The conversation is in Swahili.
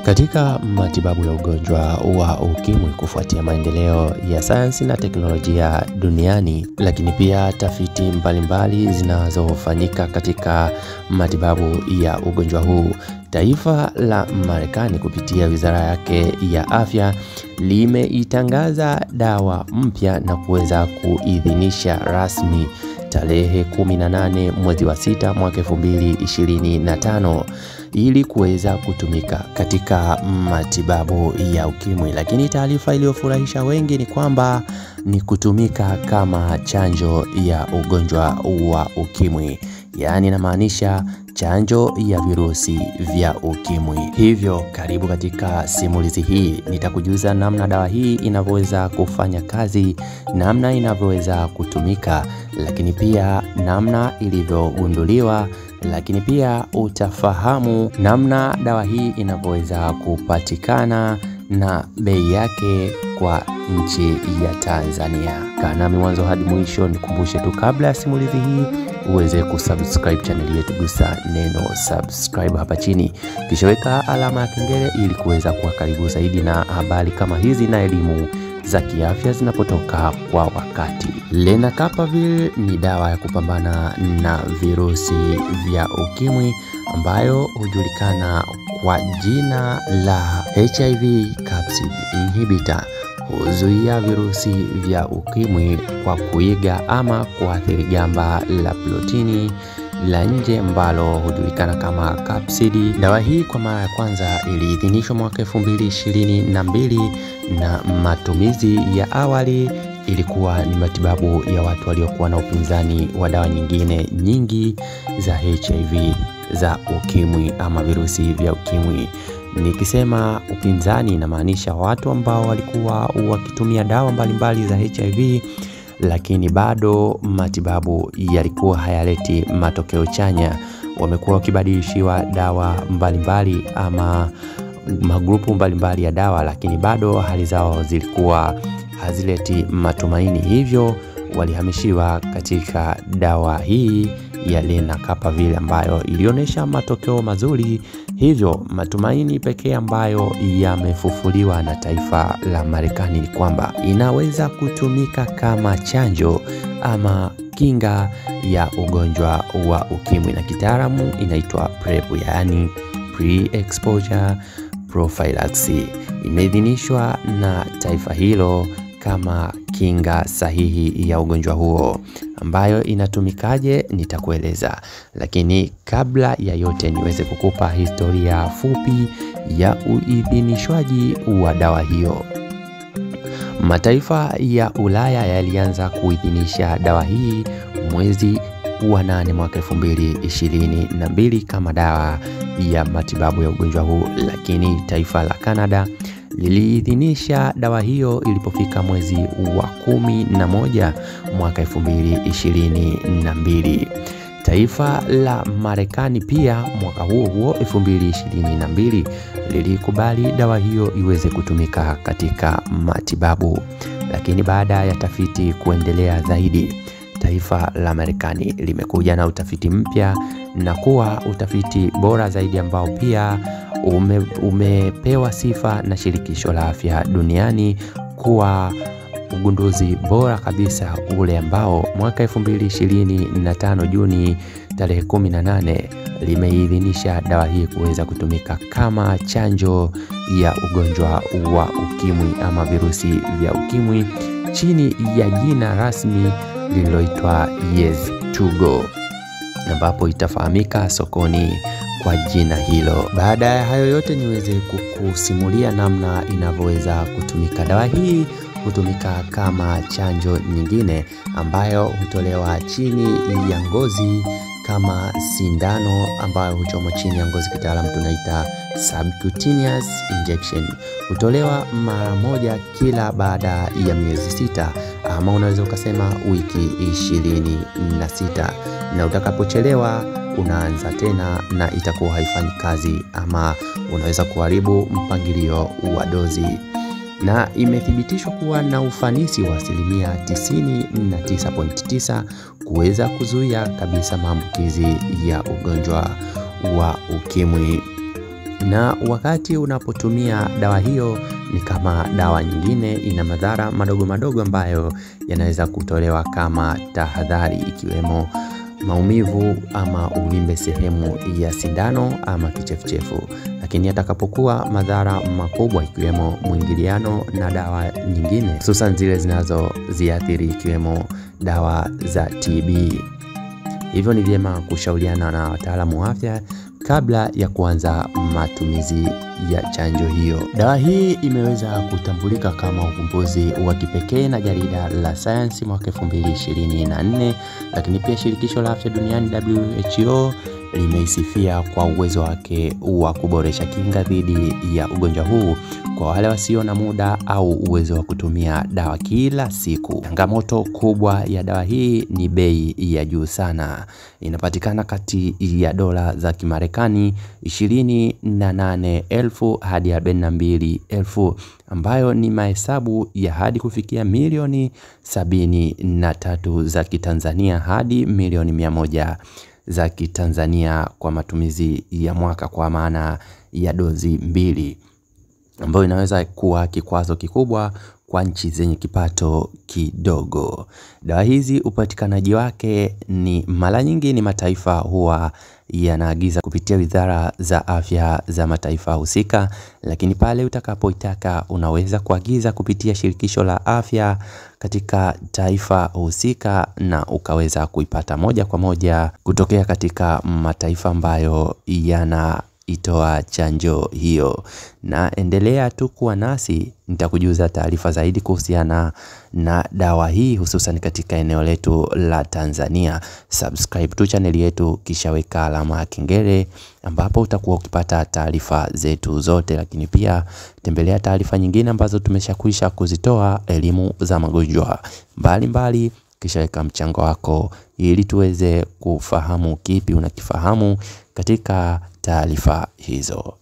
Katika matibabu ya ugonjwa wa ukimwi kufuatia maendeleo ya sayansi na teknolojia duniani, lakini pia tafiti mbalimbali zinazofanyika katika matibabu ya ugonjwa huu, taifa la Marekani kupitia wizara yake ya afya limeitangaza dawa mpya na kuweza kuidhinisha rasmi tarehe 18 mwezi wa 6 mwaka 2025 ili kuweza kutumika katika matibabu ya ukimwi. Lakini taarifa iliyofurahisha wengi ni kwamba ni kutumika kama chanjo ya ugonjwa wa ukimwi, yaani inamaanisha chanjo ya virusi vya ukimwi. Hivyo karibu katika simulizi hii, nitakujuza namna dawa hii inavyoweza kufanya kazi, namna inavyoweza kutumika, lakini pia namna ilivyogunduliwa, lakini pia utafahamu namna dawa hii inavyoweza kupatikana na bei yake kwa nchi ya Tanzania. Kaa nami mwanzo hadi mwisho. Nikumbushe tu kabla ya simulizi hii uweze kusubscribe channel yetu, gusa neno subscribe hapa chini, kisha weka alama ya kengele ili kuweza kuwa karibu zaidi na habari kama hizi na elimu za kiafya zinapotoka kwa wakati. Lenacapavir ni dawa ya kupambana na virusi vya ukimwi ambayo hujulikana kwa jina la HIV capsid inhibitor. Huzuia virusi vya ukimwi kwa kuiga ama kuathiri gamba la protini la nje ambalo hujulikana kama capsidi. Dawa hii kwa mara ya kwanza iliidhinishwa mwaka 2022 na matumizi ya awali ilikuwa ni matibabu ya watu waliokuwa na upinzani wa dawa nyingine nyingi za HIV za ukimwi ama virusi vya ukimwi. Nikisema upinzani inamaanisha watu ambao walikuwa wakitumia dawa mbalimbali za HIV lakini bado matibabu yalikuwa hayaleti matokeo chanya. Wamekuwa wakibadilishiwa dawa mbalimbali ama magrupu mbalimbali ya dawa, lakini bado hali zao zilikuwa hazileti matumaini. Hivyo walihamishiwa katika dawa hii ya Lenacapavir ambayo ilionyesha matokeo mazuri. Hivyo matumaini pekee ambayo yamefufuliwa na taifa la Marekani ni kwamba inaweza kutumika kama chanjo ama kinga ya ugonjwa wa ukimwi, na kitaalamu inaitwa PrEP, yaani pre-exposure prophylaxis. Imeidhinishwa na taifa hilo kama kinga sahihi ya ugonjwa huo. Ambayo inatumikaje nitakueleza, lakini kabla ya yote niweze kukupa historia fupi ya uidhinishwaji wa dawa hiyo. Mataifa ya Ulaya yalianza kuidhinisha dawa hii mwezi wa 8 mwaka 2022 kama dawa ya matibabu ya ugonjwa huu, lakini taifa la Canada liliidhinisha dawa hiyo ilipofika mwezi wa 11 mwaka 2022. Taifa la Marekani pia mwaka huo 2022 lilikubali dawa hiyo iweze kutumika katika matibabu, lakini baada ya tafiti kuendelea zaidi, taifa la Marekani limekuja na utafiti mpya na kuwa utafiti bora zaidi ambao pia umepewa sifa na shirikisho la afya duniani kuwa ugunduzi bora kabisa, ule ambao mwaka 2025 Juni tarehe 18 limeidhinisha dawa hii kuweza kutumika kama chanjo ya ugonjwa wa ukimwi ama virusi vya ukimwi chini ya jina rasmi lililoitwa Yeztugo, ambapo itafahamika sokoni kwa jina hilo. Baada ya hayo yote niweze kukusimulia namna inavyoweza kutumika. Dawa hii hutumika kama chanjo nyingine ambayo hutolewa chini ya ngozi kama sindano ambayo huchomwa chini ya ngozi, kitaalamu tunaita subcutaneous injection. Hutolewa mara moja kila baada ya miezi 6 ama unaweza ukasema wiki 26, na utakapochelewa unaanza tena na itakuwa haifanyi kazi ama unaweza kuharibu mpangilio wa dozi. Na imethibitishwa kuwa na ufanisi wa 99.9% kuweza kuzuia kabisa maambukizi ya ugonjwa wa ukimwi. na wakati unapotumia dawa hiyo ni kama dawa nyingine, ina madhara madogo madogo ambayo yanaweza kutolewa kama tahadhari, ikiwemo maumivu ama uvimbe sehemu ya sindano ama kichefuchefu. Lakini atakapokuwa madhara makubwa, ikiwemo mwingiliano na dawa nyingine, hususan zile zinazoziathiri ikiwemo dawa za TB. Hivyo ni vyema kushauriana na wataalamu wa afya kabla ya kuanza matumizi ya chanjo hiyo. Dawa hii imeweza kutambulika kama uvumbuzi wa kipekee na jarida la Science mwaka 2024, lakini pia shirikisho la afya duniani WHO limeisifia kwa uwezo wake wa kuboresha kinga dhidi ya ugonjwa huu kwa wale wasio na muda au uwezo wa kutumia dawa kila siku. Changamoto kubwa ya dawa hii ni bei ya juu sana. Inapatikana kati ya dola za Kimarekani 28,000 hadi 42,000, ambayo ni mahesabu ya hadi kufikia milioni 73 za Kitanzania hadi milioni 100 za Kitanzania kwa matumizi ya mwaka, kwa maana ya dozi 2, ambayo inaweza kuwa kikwazo kikubwa kwa nchi zenye kipato kidogo. Dawa hizi upatikanaji wake ni mara nyingi ni mataifa huwa yanaagiza kupitia wizara za afya za mataifa husika, lakini pale utakapoitaka unaweza kuagiza kupitia shirikisho la afya katika taifa husika na ukaweza kuipata moja kwa moja kutokea katika mataifa ambayo itoa chanjo hiyo. Na endelea tu kuwa nasi, nitakujuza taarifa zaidi kuhusiana na dawa hii, hususan katika eneo letu la Tanzania. Subscribe tu channel yetu kisha weka alama ya kengele, ambapo utakuwa ukipata taarifa zetu zote. Lakini pia tembelea taarifa nyingine ambazo tumeshakwisha kuzitoa, elimu za magonjwa mbalimbali, kisha weka mchango wako ili tuweze kufahamu kipi unakifahamu katika taarifa hizo.